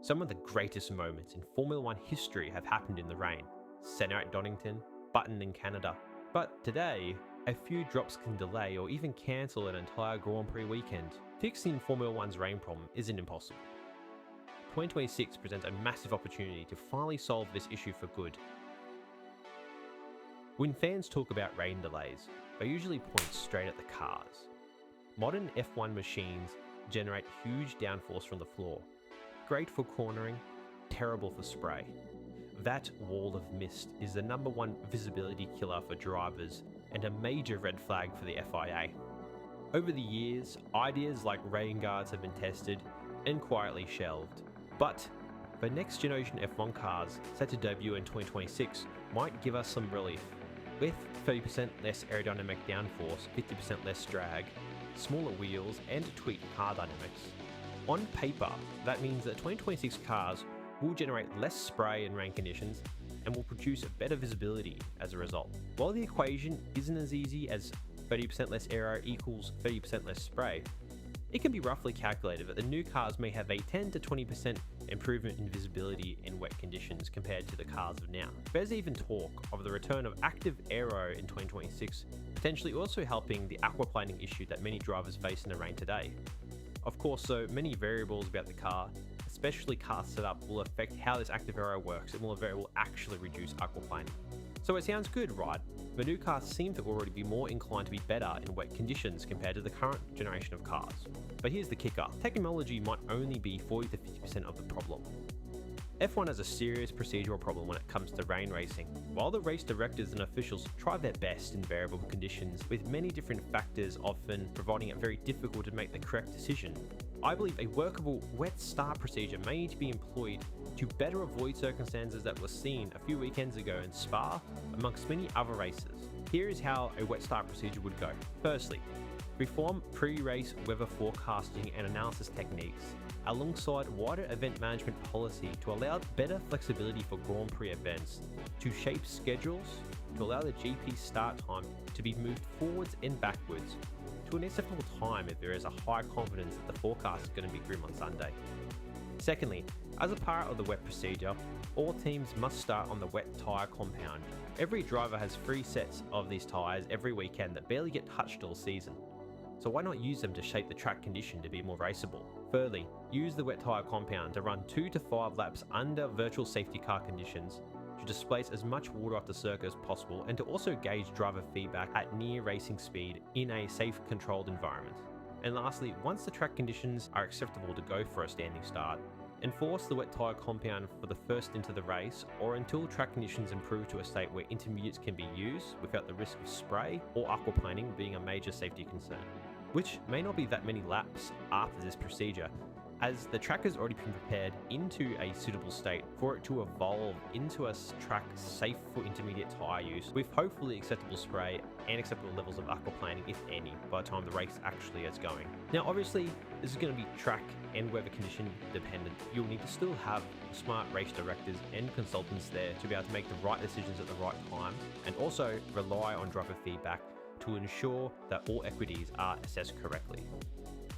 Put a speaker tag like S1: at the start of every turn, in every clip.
S1: Some of the greatest moments in Formula 1 history have happened in the rain. Senna at Donington, Button in Canada. But today, a few drops can delay or even cancel an entire Grand Prix weekend. Fixing Formula 1's rain problem isn't impossible. 2026 presents a massive opportunity to finally solve this issue for good. When fans talk about rain delays, they usually point straight at the cars. Modern F1 machines generate huge downforce from the floor. Great for cornering, terrible for spray. That wall of mist is the #1 visibility killer for drivers and a major red flag for the FIA. Over the years, ideas like rain guards have been tested and quietly shelved. But the next generation F1 cars set to debut in 2026 might give us some relief. With 30% less aerodynamic downforce, 50% less drag, smaller wheels and tweaked car dynamics. On paper, that means that 2026 cars will generate less spray in rain conditions and will produce better visibility as a result. While the equation isn't as easy as 30% less aero equals 30% less spray, it can be roughly calculated that the new cars may have a 10 to 20% improvement in visibility in wet conditions compared to the cars of now. There's even talk of the return of active aero in 2026, potentially also helping the aquaplaning issue that many drivers face in the rain today. Of course, so many variables about the car, especially car setup, will affect how this active aero works and will actually reduce aquaplaning. So it sounds good, right? The new cars seem to already be more inclined to be better in wet conditions compared to the current generation of cars. But here's the kicker, technology might only be 40 to 50% of the problem. F1 has a serious procedural problem when it comes to rain racing. While the race directors and officials try their best in variable conditions, with many different factors often providing it very difficult to make the correct decision, I believe a workable wet start procedure may need to be employed to better avoid circumstances that were seen a few weekends ago in Spa, amongst many other races. Here is how a wet start procedure would go. Firstly, reform pre-race weather forecasting and analysis techniques, alongside wider event management policy to allow better flexibility for Grand Prix events, to shape schedules, to allow the GP start time to be moved forwards and backwards, to an acceptable time if there is a high confidence that the forecast is going to be grim on Sunday. Secondly, as a part of the wet procedure, all teams must start on the wet tyre compound. Every driver has 3 sets of these tyres every weekend that barely get touched all season. So why not use them to shape the track condition to be more raceable? Thirdly, use the wet tyre compound to run 2 to 5 laps under virtual safety car conditions to displace as much water off the circuit as possible and to also gauge driver feedback at near racing speed in a safe, controlled environment. And lastly, once the track conditions are acceptable to go for a standing start, enforce the wet tyre compound for the first into the race or until track conditions improve to a state where intermediates can be used without the risk of spray or aquaplaning being a major safety concern, which may not be that many laps after this procedure, as the track has already been prepared into a suitable state for it to evolve into a track safe for intermediate tyre use with hopefully acceptable spray and acceptable levels of aquaplaning, if any, by the time the race actually gets going. Now obviously this is going to be track and weather condition dependent. You'll need to still have smart race directors and consultants there to be able to make the right decisions at the right time and also rely on driver feedback to ensure that all equities are assessed correctly.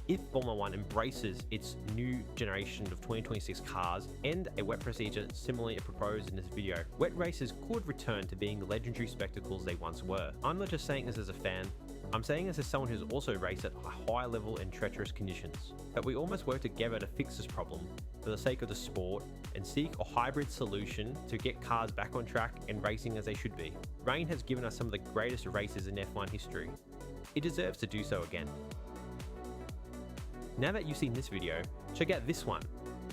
S1: If Formula 1 embraces its new generation of 2026 cars and a wet procedure similarly proposed in this video, wet races could return to being the legendary spectacles they once were. I'm not just saying this as a fan, I'm saying this as someone who's also raced at a high level in treacherous conditions. That we almost work together to fix this problem for the sake of the sport and seek a hybrid solution to get cars back on track and racing as they should be. Rain has given us some of the greatest races in F1 history. It deserves to do so again. Now that you've seen this video, check out this one.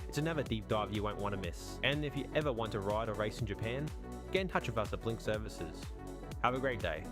S1: It's another deep dive you won't want to miss. And if you ever want to ride or race in Japan, get in touch with us at Blink Services. Have a great day.